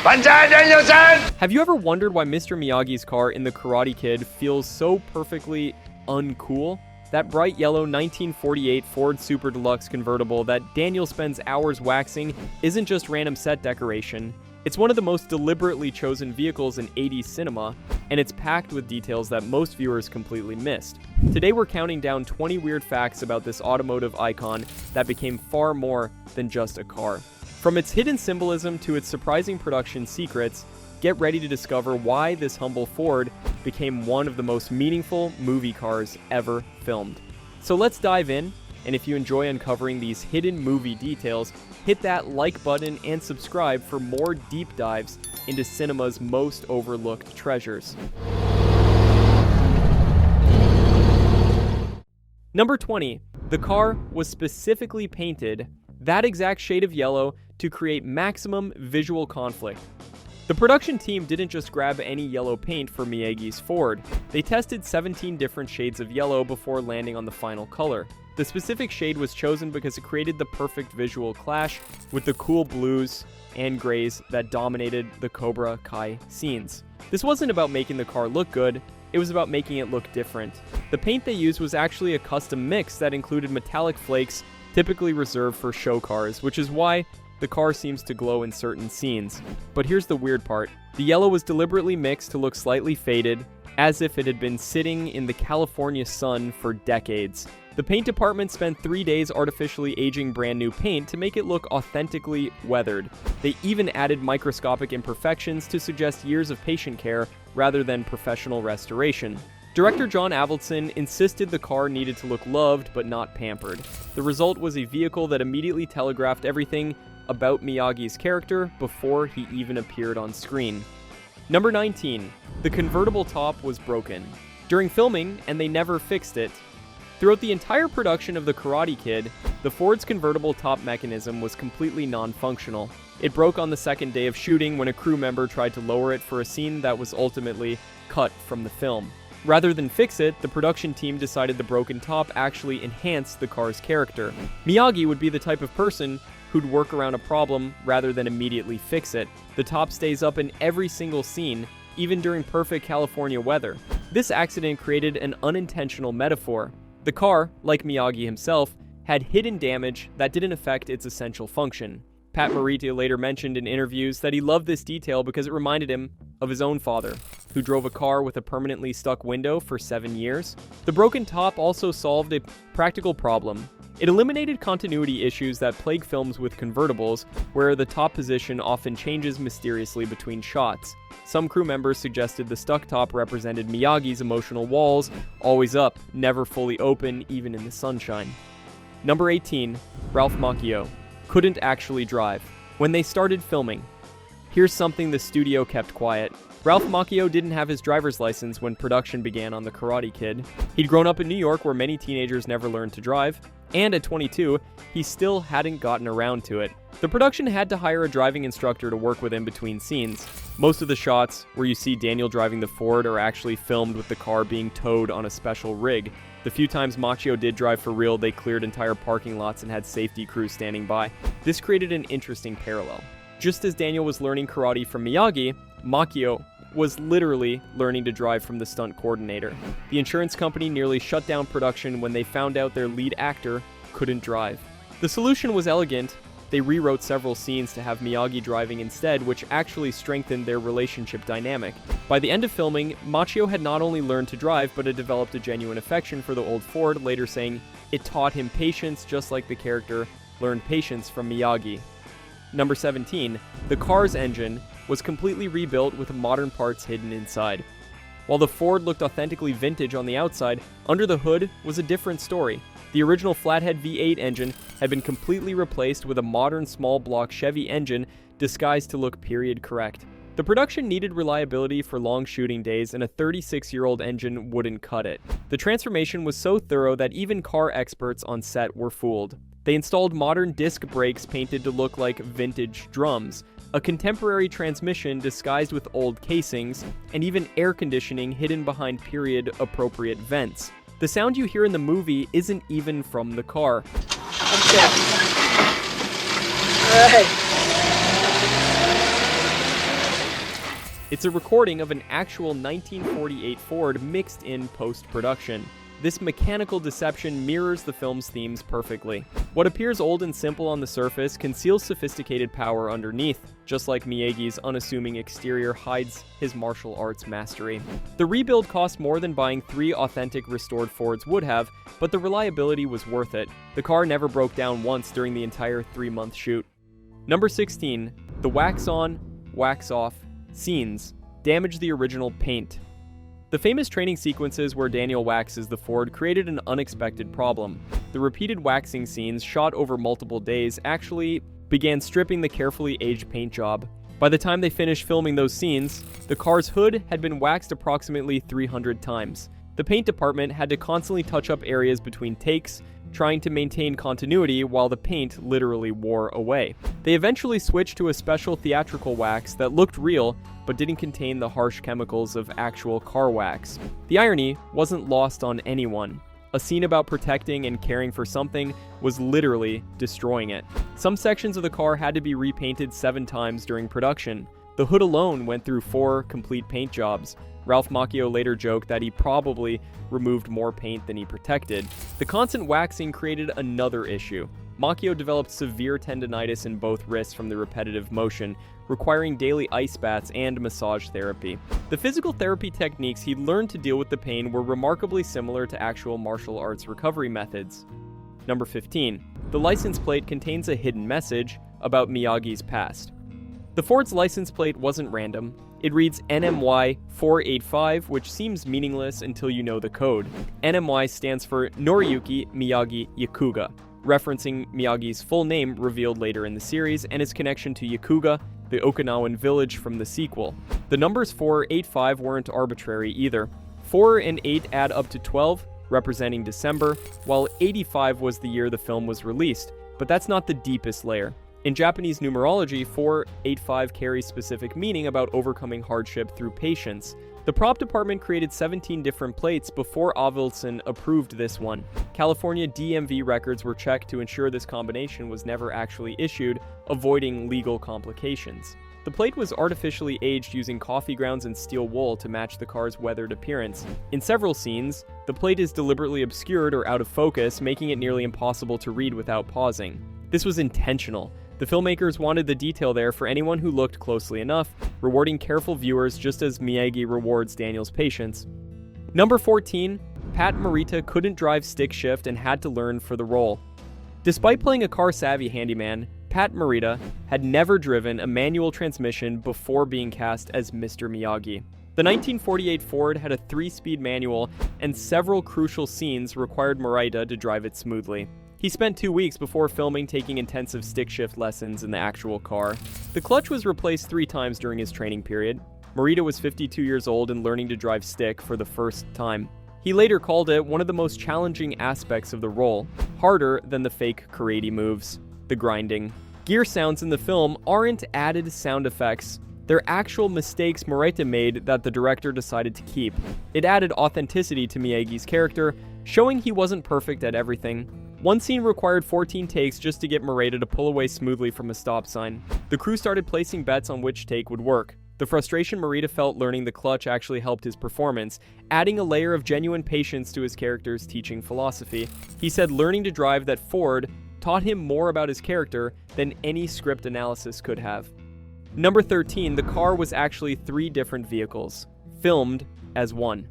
Have you ever wondered why Mr. Miyagi's car in The Karate Kid feels so perfectly uncool? That bright yellow 1948 Ford Super DeLuxe convertible that Daniel spends hours waxing isn't just random set decoration. It's one of the most deliberately chosen vehicles in 80s cinema, and it's packed with details that most viewers completely missed. Today we're counting down 20 weird facts about this automotive icon that became far more than just a car. From its hidden symbolism to its surprising production secrets, get ready to discover why this humble Ford became one of the most meaningful movie cars ever filmed. So let's dive in, and if you enjoy uncovering these hidden movie details, hit that like button and subscribe for more deep dives into cinema's most overlooked treasures. Number 20. The car was specifically painted that exact shade of yellow to create maximum visual conflict. The production team didn't just grab any yellow paint for Miyagi's Ford. They tested 17 different shades of yellow before landing on the final color. The specific shade was chosen because it created the perfect visual clash with the cool blues and grays that dominated the Cobra Kai scenes. This wasn't about making the car look good, it was about making it look different. The paint they used was actually a custom mix that included metallic flakes typically reserved for show cars, which is why the car seems to glow in certain scenes. But here's the weird part. The yellow was deliberately mixed to look slightly faded, as if it had been sitting in the California sun for decades. The paint department spent 3 days artificially aging brand new paint to make it look authentically weathered. They even added microscopic imperfections to suggest years of patient care rather than professional restoration. Director John Avildsen insisted the car needed to look loved but not pampered. The result was a vehicle that immediately telegraphed everything about Miyagi's character before he even appeared on screen. Number 19. The convertible top was broken during filming, and they never fixed it. Throughout the entire production of The Karate Kid, the Ford's convertible top mechanism was completely non-functional. It broke on the second day of shooting when a crew member tried to lower it for a scene that was ultimately cut from the film. Rather than fix it, the production team decided the broken top actually enhanced the car's character. Miyagi would be the type of person who'd work around a problem rather than immediately fix it. The top stays up in every single scene, even during perfect California weather. This accident created an unintentional metaphor. The car, like Miyagi himself, had hidden damage that didn't affect its essential function. Pat Morita later mentioned in interviews that he loved this detail because it reminded him of his own father, who drove a car with a permanently stuck window for 7 years. The broken top also solved a practical problem. It eliminated continuity issues that plague films with convertibles, where the top position often changes mysteriously between shots. Some crew members suggested the stuck top represented Miyagi's emotional walls, always up, never fully open, even in the sunshine. Number 18. Ralph Macchio couldn't actually drive. When they started filming, here's something the studio kept quiet. Ralph Macchio didn't have his driver's license when production began on The Karate Kid. He'd grown up in New York, where many teenagers never learned to drive, and at 22, he still hadn't gotten around to it. The production had to hire a driving instructor to work with him between scenes. Most of the shots where you see Daniel driving the Ford are actually filmed with the car being towed on a special rig. The few times Macchio did drive for real, they cleared entire parking lots and had safety crews standing by. This created an interesting parallel. Just as Daniel was learning karate from Miyagi, Macchio was literally learning to drive from the stunt coordinator. The insurance company nearly shut down production when they found out their lead actor couldn't drive. The solution was elegant. They rewrote several scenes to have Miyagi driving instead, which actually strengthened their relationship dynamic. By the end of filming, Macchio had not only learned to drive, but had developed a genuine affection for the old Ford, later saying it taught him patience just like the character learned patience from Miyagi. Number 17. The car's engine was completely rebuilt with modern parts hidden inside. While the Ford looked authentically vintage on the outside, under the hood was a different story. The original flathead V8 engine had been completely replaced with a modern small block Chevy engine disguised to look period correct. The production needed reliability for long shooting days, and a 36-year-old engine wouldn't cut it. The transformation was so thorough that even car experts on set were fooled. They installed modern disc brakes painted to look like vintage drums, a contemporary transmission disguised with old casings, and even air conditioning hidden behind period-appropriate vents. The sound you hear in the movie isn't even from the car. I'm set. Alright. It's a recording of an actual 1948 Ford mixed in post-production. This mechanical deception mirrors the film's themes perfectly. What appears old and simple on the surface conceals sophisticated power underneath, just like Miyagi's unassuming exterior hides his martial arts mastery. The rebuild cost more than buying 3 authentic restored Fords would have, but the reliability was worth it. The car never broke down once during the entire 3-month shoot. Number 16. The wax on, wax off scenes damage the original paint. The famous training sequences where Daniel waxes the Ford created an unexpected problem. The repeated waxing scenes, shot over multiple days, actually began stripping the carefully aged paint job. By the time they finished filming those scenes, the car's hood had been waxed approximately 300 times. The paint department had to constantly touch up areas between takes, trying to maintain continuity while the paint literally wore away. They eventually switched to a special theatrical wax that looked real, but didn't contain the harsh chemicals of actual car wax. The irony wasn't lost on anyone. A scene about protecting and caring for something was literally destroying it. Some sections of the car had to be repainted 7 times during production. The hood alone went through 4 complete paint jobs. Ralph Macchio later joked that he probably removed more paint than he protected. The constant waxing created another issue. Macchio developed severe tendinitis in both wrists from the repetitive motion, requiring daily ice baths and massage therapy. The physical therapy techniques he learned to deal with the pain were remarkably similar to actual martial arts recovery methods. Number 15. The license plate contains a hidden message about Miyagi's past. The Ford's license plate wasn't random. It reads NMY 485, which seems meaningless until you know the code. NMY stands for Noriyuki Miyagi Yakuga, referencing Miyagi's full name revealed later in the series and his connection to Yakuga, the Okinawan village from the sequel. The numbers 485 weren't arbitrary either. 4 and 8 add up to 12, representing December, while 85 was the year the film was released, but that's not the deepest layer. In Japanese numerology, 485 carries specific meaning about overcoming hardship through patience. The prop department created 17 different plates before Avildsen approved this one. California DMV records were checked to ensure this combination was never actually issued, avoiding legal complications. The plate was artificially aged using coffee grounds and steel wool to match the car's weathered appearance. In several scenes, the plate is deliberately obscured or out of focus, making it nearly impossible to read without pausing. This was intentional. The filmmakers wanted the detail there for anyone who looked closely enough, rewarding careful viewers just as Miyagi rewards Daniel's patience. Number 14, Pat Morita couldn't drive stick shift and had to learn for the role. Despite playing a car-savvy handyman, Pat Morita had never driven a manual transmission before being cast as Mr. Miyagi. The 1948 Ford had a 3-speed manual, and several crucial scenes required Morita to drive it smoothly. He spent 2 weeks before filming taking intensive stick shift lessons in the actual car. The clutch was replaced 3 times during his training period. Morita was 52 years old and learning to drive stick for the first time. He later called it one of the most challenging aspects of the role, harder than the fake karate moves, the grinding. Gear sounds in the film aren't added sound effects. They're actual mistakes Morita made that the director decided to keep. It added authenticity to Miyagi's character, showing he wasn't perfect at everything. One scene required 14 takes just to get Morita to pull away smoothly from a stop sign. The crew started placing bets on which take would work. The frustration Morita felt learning the clutch actually helped his performance, adding a layer of genuine patience to his character's teaching philosophy. He said learning to drive that Ford taught him more about his character than any script analysis could have. Number 13, the car was actually 3 different vehicles, filmed as one.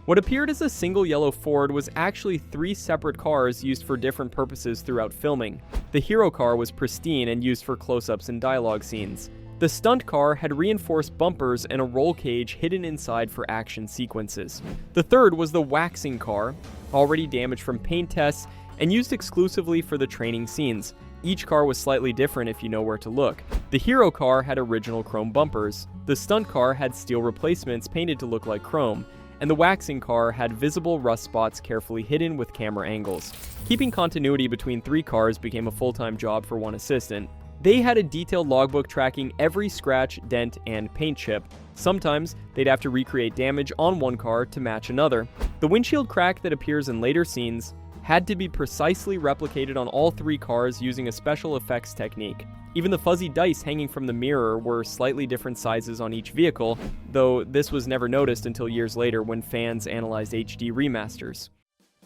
What appeared as a single yellow Ford was actually 3 separate cars used for different purposes throughout filming. The hero car was pristine and used for close-ups and dialogue scenes. The stunt car had reinforced bumpers and a roll cage hidden inside for action sequences. The third was the waxing car, already damaged from paint tests and used exclusively for the training scenes. Each car was slightly different if you know where to look. The hero car had original chrome bumpers. The stunt car had steel replacements painted to look like chrome. And the waxing car had visible rust spots carefully hidden with camera angles. Keeping continuity between 3 cars became a full-time job for one assistant. They had a detailed logbook tracking every scratch, dent, and paint chip. Sometimes, they'd have to recreate damage on one car to match another. The windshield crack that appears in later scenes had to be precisely replicated on all 3 cars using a special effects technique. Even the fuzzy dice hanging from the mirror were slightly different sizes on each vehicle, though this was never noticed until years later when fans analyzed HD remasters.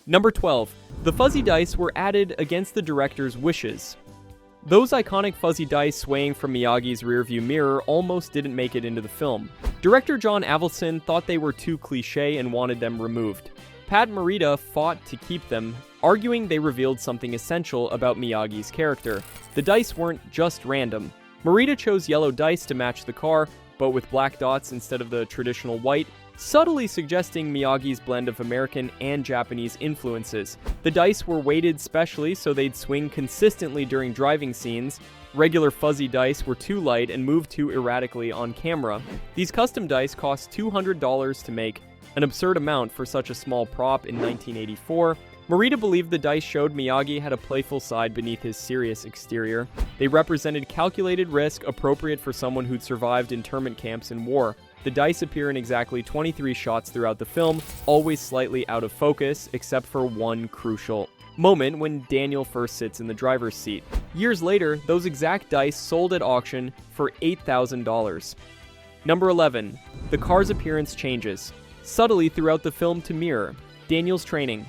Number 12. The fuzzy dice were added against the director's wishes. Those iconic fuzzy dice swaying from Miyagi's rearview mirror almost didn't make it into the film. Director John Avildsen thought they were too cliché and wanted them removed. Pat Morita fought to keep them, arguing they revealed something essential about Miyagi's character. The dice weren't just random. Morita chose yellow dice to match the car, but with black dots instead of the traditional white, subtly suggesting Miyagi's blend of American and Japanese influences. The dice were weighted specially so they'd swing consistently during driving scenes. Regular fuzzy dice were too light and moved too erratically on camera. These custom dice cost $200 to make, an absurd amount for such a small prop in 1984. Morita believed the dice showed Miyagi had a playful side beneath his serious exterior. They represented calculated risk appropriate for someone who'd survived internment camps in war. The dice appear in exactly 23 shots throughout the film, always slightly out of focus, except for one crucial moment when Daniel first sits in the driver's seat. Years later, those exact dice sold at auction for $8,000. Number 11. The car's appearance changes, subtly throughout the film to mirror Daniel's training.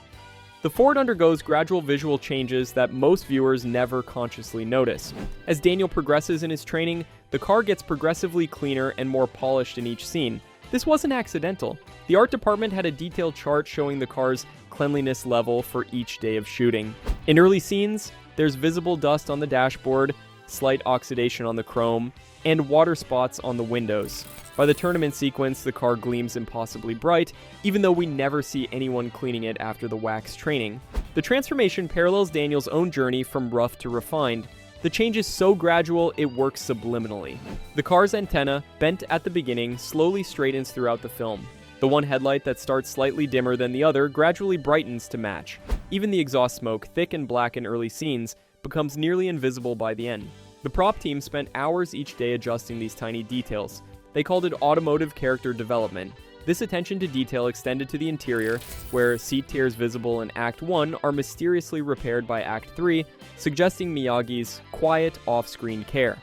The Ford undergoes gradual visual changes that most viewers never consciously notice. As Daniel progresses in his training, the car gets progressively cleaner and more polished in each scene. This wasn't accidental. The art department had a detailed chart showing the car's cleanliness level for each day of shooting. In early scenes, there's visible dust on the dashboard, slight oxidation on the chrome, and water spots on the windows. By the tournament sequence, the car gleams impossibly bright, even though we never see anyone cleaning it after the wax training. The transformation parallels Daniel's own journey from rough to refined. The change is so gradual, it works subliminally. The car's antenna, bent at the beginning, slowly straightens throughout the film. The one headlight that starts slightly dimmer than the other gradually brightens to match. Even the exhaust smoke, thick and black in early scenes, becomes nearly invisible by the end. The prop team spent hours each day adjusting these tiny details. They called it automotive character development. This attention to detail extended to the interior, where seat tears visible in Act 1 are mysteriously repaired by Act 3, suggesting Miyagi's quiet, off-screen care.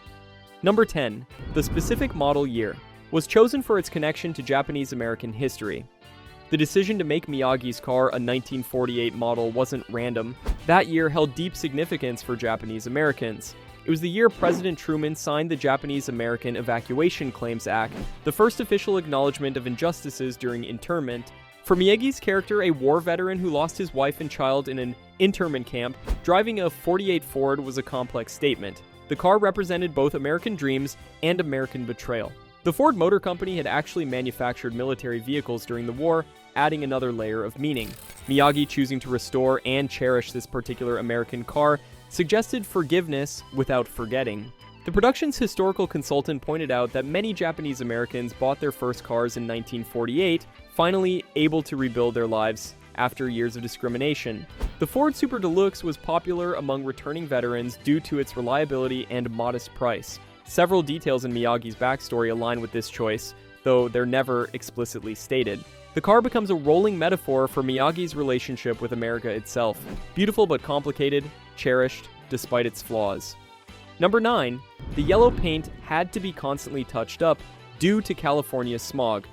Number 10. The specific model year was chosen for its connection to Japanese-American history. The decision to make Miyagi's car a 1948 model wasn't random. That year held deep significance for Japanese Americans. It was the year President Truman signed the Japanese-American Evacuation Claims Act, the first official acknowledgement of injustices during internment. For Miyagi's character, a war veteran who lost his wife and child in an internment camp, driving a '48 Ford was a complex statement. The car represented both American dreams and American betrayal. The Ford Motor Company had actually manufactured military vehicles during the war, adding another layer of meaning. Miyagi choosing to restore and cherish this particular American car suggested forgiveness without forgetting. The production's historical consultant pointed out that many Japanese Americans bought their first cars in 1948, finally able to rebuild their lives after years of discrimination. The Ford Super DeLuxe was popular among returning veterans due to its reliability and modest price. Several details in Miyagi's backstory align with this choice, though they're never explicitly stated. The car becomes a rolling metaphor for Miyagi's relationship with America itself. Beautiful but complicated, cherished despite its flaws. Number 9. The yellow paint had to be constantly touched up due to California's smog.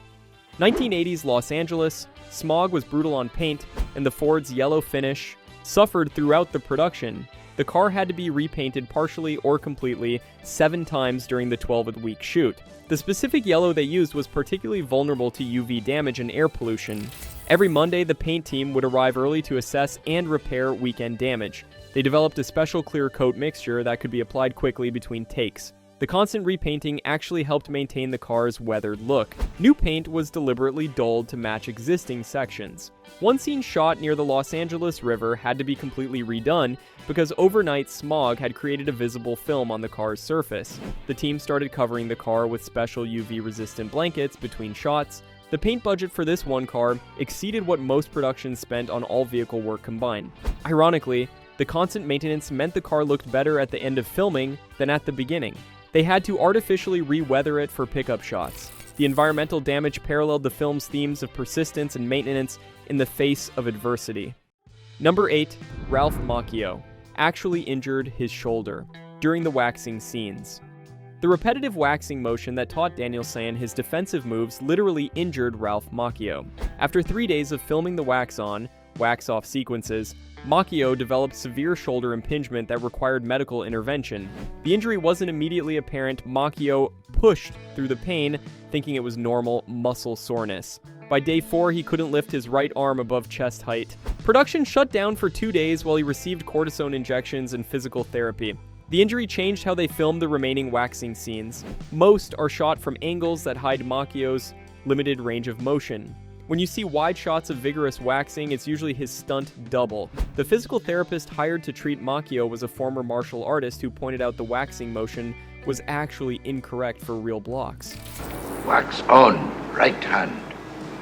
1980s Los Angeles, smog was brutal on paint, and the Ford's yellow finish suffered throughout the production. The car had to be repainted partially or completely 7 times during the 12-week shoot. The specific yellow they used was particularly vulnerable to UV damage and air pollution. Every Monday, the paint team would arrive early to assess and repair weekend damage. They developed a special clear coat mixture that could be applied quickly between takes. The constant repainting actually helped maintain the car's weathered look. New paint was deliberately dulled to match existing sections. One scene shot near the Los Angeles River had to be completely redone because overnight smog had created a visible film on the car's surface. The team started covering the car with special UV-resistant blankets between shots. The paint budget for this one car exceeded what most productions spent on all vehicle work combined. Ironically, the constant maintenance meant the car looked better at the end of filming than at the beginning. They had to artificially re-weather it for pickup shots. The environmental damage paralleled the film's themes of persistence and maintenance in the face of adversity. Number 8. Ralph Macchio actually injured his shoulder during the waxing scenes. The repetitive waxing motion that taught Daniel San his defensive moves literally injured Ralph Macchio. After 3 days of filming the wax-on, wax-off sequences, Macchio developed severe shoulder impingement that required medical intervention. The injury wasn't immediately apparent. Macchio pushed through the pain, thinking it was normal muscle soreness. By day 4, he couldn't lift his right arm above chest height. Production shut down for 2 days while he received cortisone injections and physical therapy. The injury changed how they filmed the remaining waxing scenes. Most are shot from angles that hide Macchio's limited range of motion. When you see wide shots of vigorous waxing, it's usually his stunt double. The physical therapist hired to treat Macchio was a former martial artist who pointed out the waxing motion was actually incorrect for real blocks. Wax on, right hand.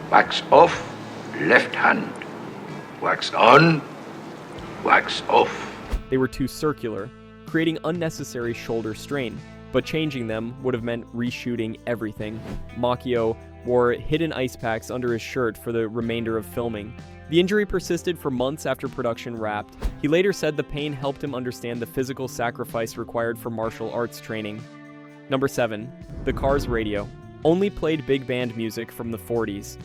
Wax off, left hand. Wax on, wax off. They were too circular, creating unnecessary shoulder strain, but changing them would have meant reshooting everything. Macchio wore hidden ice packs under his shirt for the remainder of filming. The injury persisted for months after production wrapped. He later said the pain helped him understand the physical sacrifice required for martial arts training. Number 7. The car's radio only played big band music from the Forties.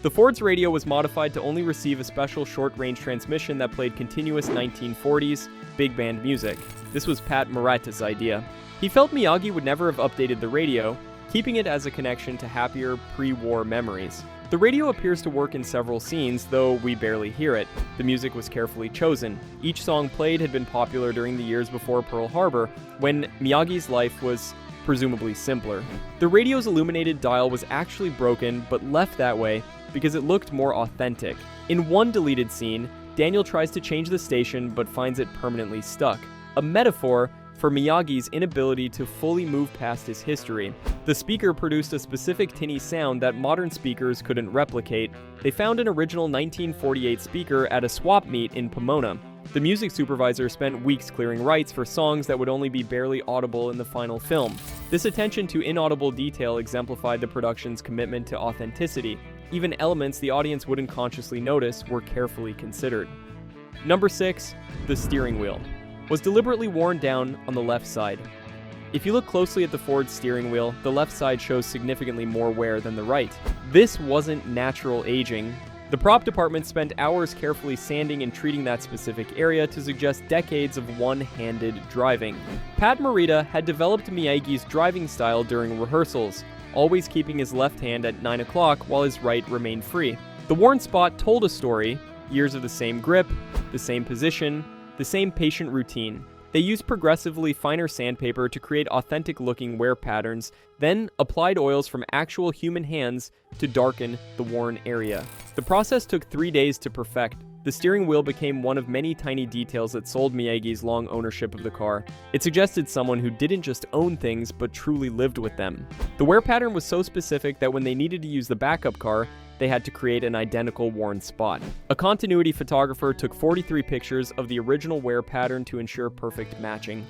The Ford's radio was modified to only receive a special short-range transmission that played continuous 1940s big band music. This was Pat Morita's idea. He felt Miyagi would never have updated the radio, keeping it as a connection to happier pre-war memories. The radio appears to work in several scenes, though we barely hear it. The music was carefully chosen. Each song played had been popular during the years before Pearl Harbor, when Miyagi's life was presumably simpler. The radio's illuminated dial was actually broken, but left that way because it looked more authentic. In one deleted scene, Daniel tries to change the station but finds it permanently stuck, a metaphor for Miyagi's inability to fully move past his history. The speaker produced a specific tinny sound that modern speakers couldn't replicate. They found an original 1948 speaker at a swap meet in Pomona. The music supervisor spent weeks clearing rights for songs that would only be barely audible in the final film. This attention to inaudible detail exemplified the production's commitment to authenticity. Even elements the audience wouldn't consciously notice were carefully considered. Number 6. The steering wheel was deliberately worn down on the left side. If you look closely at the Ford steering wheel, the left side shows significantly more wear than the right. This wasn't natural aging. The prop department spent hours carefully sanding and treating that specific area to suggest decades of one-handed driving. Pat Morita had developed Miyagi's driving style during rehearsals, always keeping his left hand at 9 o'clock while his right remained free. The worn spot told a story, years of the same grip, the same position, the same patient routine. They used progressively finer sandpaper to create authentic-looking wear patterns, then applied oils from actual human hands to darken the worn area. The process took 3 days to perfect. The steering wheel became one of many tiny details that sold Miyagi's long ownership of the car. It suggested someone who didn't just own things, but truly lived with them. The wear pattern was so specific that when they needed to use the backup car, they had to create an identical worn spot. A continuity photographer took 43 pictures of the original wear pattern to ensure perfect matching.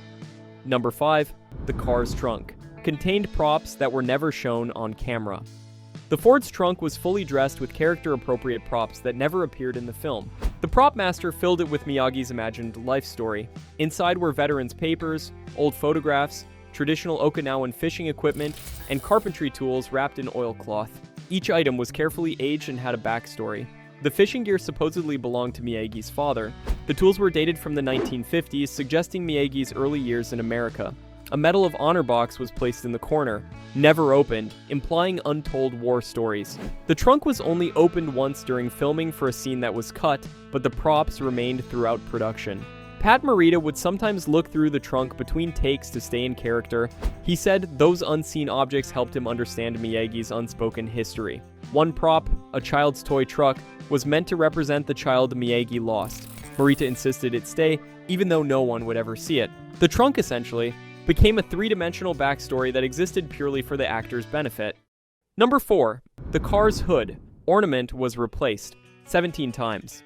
Number 5. The car's trunk contained props that were never shown on camera. The Ford's trunk was fully dressed with character-appropriate props that never appeared in the film. The prop master filled it with Miyagi's imagined life story. Inside were veterans' papers, old photographs, traditional Okinawan fishing equipment, and carpentry tools wrapped in oilcloth. Each item was carefully aged and had a backstory. The fishing gear supposedly belonged to Miyagi's father. The tools were dated from the 1950s, suggesting Miyagi's early years in America. A Medal of Honor box was placed in the corner, never opened, implying untold war stories. The trunk was only opened once during filming for a scene that was cut, but the props remained throughout production. Pat Morita would sometimes look through the trunk between takes to stay in character. He said those unseen objects helped him understand Miyagi's unspoken history. One prop, a child's toy truck, was meant to represent the child Miyagi lost. Morita insisted it stay, even though no one would ever see it. The trunk, essentially, became a three-dimensional backstory that existed purely for the actor's benefit. Number 4. The car's hood, Ornament, was replaced 17 times.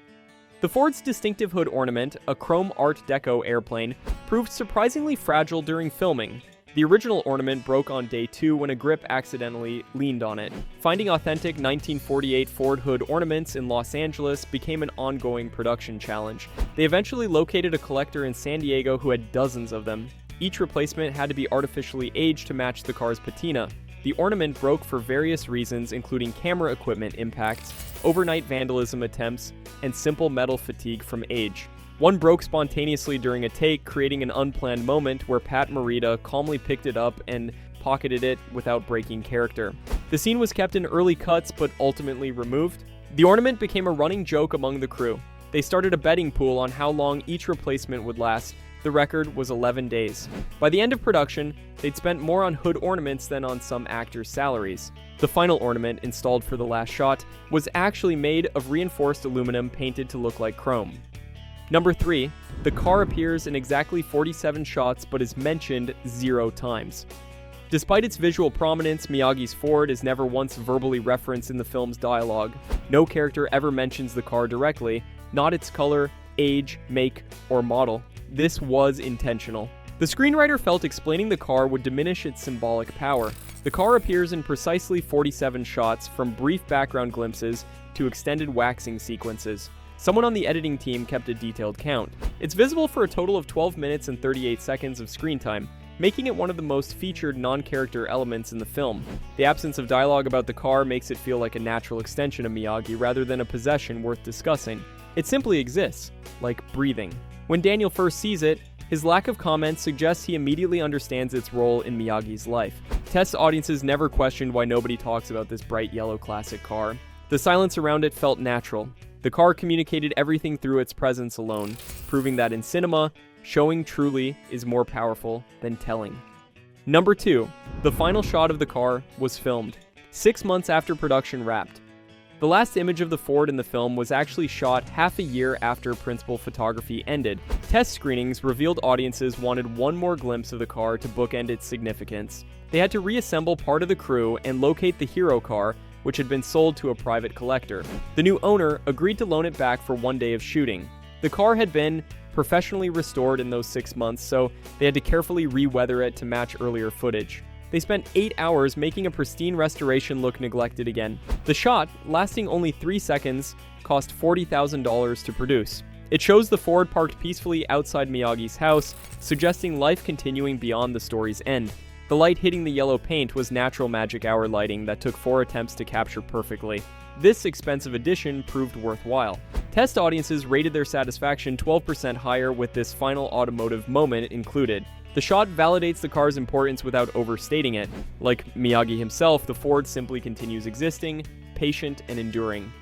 The Ford's distinctive hood ornament, a chrome Art Deco airplane, proved surprisingly fragile during filming. The original Ornament broke on day 2 when a grip accidentally leaned on it. Finding authentic 1948 Ford hood ornaments in Los Angeles became an ongoing production challenge. They eventually located a collector in San Diego who had dozens of them. Each replacement had to be artificially aged to match the car's patina. The Ornament broke for various reasons, including camera equipment impacts, overnight vandalism attempts, and simple metal fatigue from age. One broke spontaneously during a take, creating an unplanned moment where Pat Morita calmly picked it up and pocketed it without breaking character. The scene was kept in early cuts but ultimately removed. The Ornament became a running joke among the crew. They started a betting pool on how long each replacement would last. The record was 11 days. By the end of production, they'd spent more on hood ornaments than on some actors' salaries. The final ornament, installed for the last shot, was actually made of reinforced aluminum painted to look like chrome. Number 3, the car appears in exactly 47 shots but is mentioned 0 times. Despite its visual prominence, Miyagi's Ford is never once verbally referenced in the film's dialogue. No character ever mentions the car directly, not its color, age, make, or model. This was intentional. The screenwriter felt explaining the car would diminish its symbolic power. The car appears in precisely 47 shots, from brief background glimpses to extended waxing sequences. Someone on the editing team kept a detailed count. It's visible for a total of 12 minutes and 38 seconds of screen time, making it one of the most featured non-character elements in the film. The absence of dialogue about the car makes it feel like a natural extension of Miyagi rather than a possession worth discussing. It simply exists, like breathing. When Daniel first sees it, his lack of comment suggests he immediately understands its role in Miyagi's life. Test audiences never questioned why nobody talks about this bright yellow classic car. The silence around it felt natural. The car communicated everything through its presence alone, proving that in cinema, showing truly is more powerful than telling. Number 2, the final shot of the car was filmed 6 months after production wrapped. The last image of the Ford in the film was actually shot half a year after principal photography ended. Test screenings revealed audiences wanted one more glimpse of the car to bookend its significance. They had to reassemble part of the crew and locate the hero car, which had been sold to a private collector. The new owner agreed to loan it back for 1 day of shooting. The car had been professionally restored in those 6 months, so they had to carefully re-weather it to match earlier footage. They spent 8 hours making a pristine restoration look neglected again. The shot, lasting only 3 seconds, cost $40,000 to produce. It shows the Ford parked peacefully outside Miyagi's house, suggesting life continuing beyond the story's end. The light hitting the yellow paint was natural magic hour lighting that took 4 attempts to capture perfectly. This expensive addition proved worthwhile. Test audiences rated their satisfaction 12% higher with this final automotive moment included. The shot validates the car's importance without overstating it. Like Miyagi himself, the Ford simply continues existing, patient and enduring.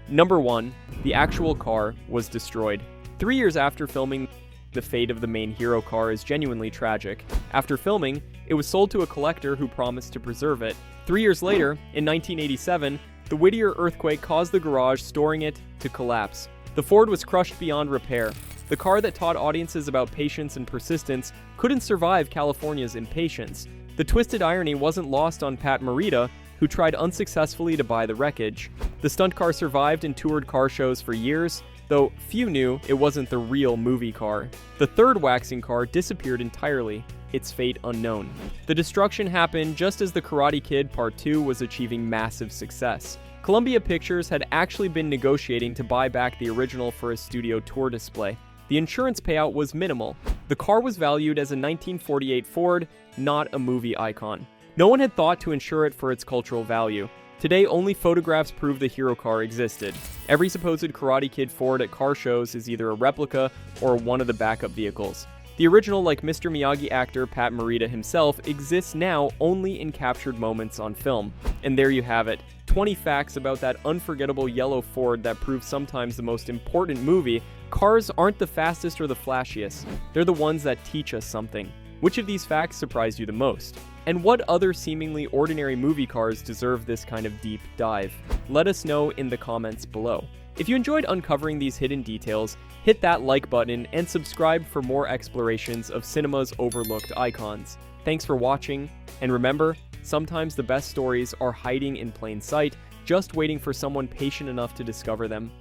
Number 1, the actual car was destroyed. 3 years after filming, the fate of the main hero car is genuinely tragic. After filming, it was sold to a collector who promised to preserve it. 3 years later, in 1987, the Whittier earthquake caused the garage storing it to collapse. The Ford was crushed beyond repair. The car that taught audiences about patience and persistence couldn't survive California's impatience. The twisted irony wasn't lost on Pat Morita, who tried unsuccessfully to buy the wreckage. The stunt car survived and toured car shows for years, though few knew it wasn't the real movie car. The third waxing car disappeared entirely, its fate unknown. The destruction happened just as The Karate Kid Part 2 was achieving massive success. Columbia Pictures had actually been negotiating to buy back the original for a studio tour display. The insurance payout was minimal. The car was valued as a 1948 Ford, not a movie icon. No one had thought to insure it for its cultural value. Today, only photographs prove the hero car existed. Every supposed Karate Kid Ford at car shows is either a replica or one of the backup vehicles. The original, like Mr. Miyagi actor Pat Morita himself, exists now only in captured moments on film. And there you have it, 20 facts about that unforgettable yellow Ford that proves sometimes the most important movie. Cars aren't the fastest or the flashiest, they're the ones that teach us something. Which of these facts surprised you the most? And what other seemingly ordinary movie cars deserve this kind of deep dive? Let us know in the comments below. If you enjoyed uncovering these hidden details, hit that like button and subscribe for more explorations of cinema's overlooked icons. Thanks for watching, and remember, sometimes the best stories are hiding in plain sight, just waiting for someone patient enough to discover them.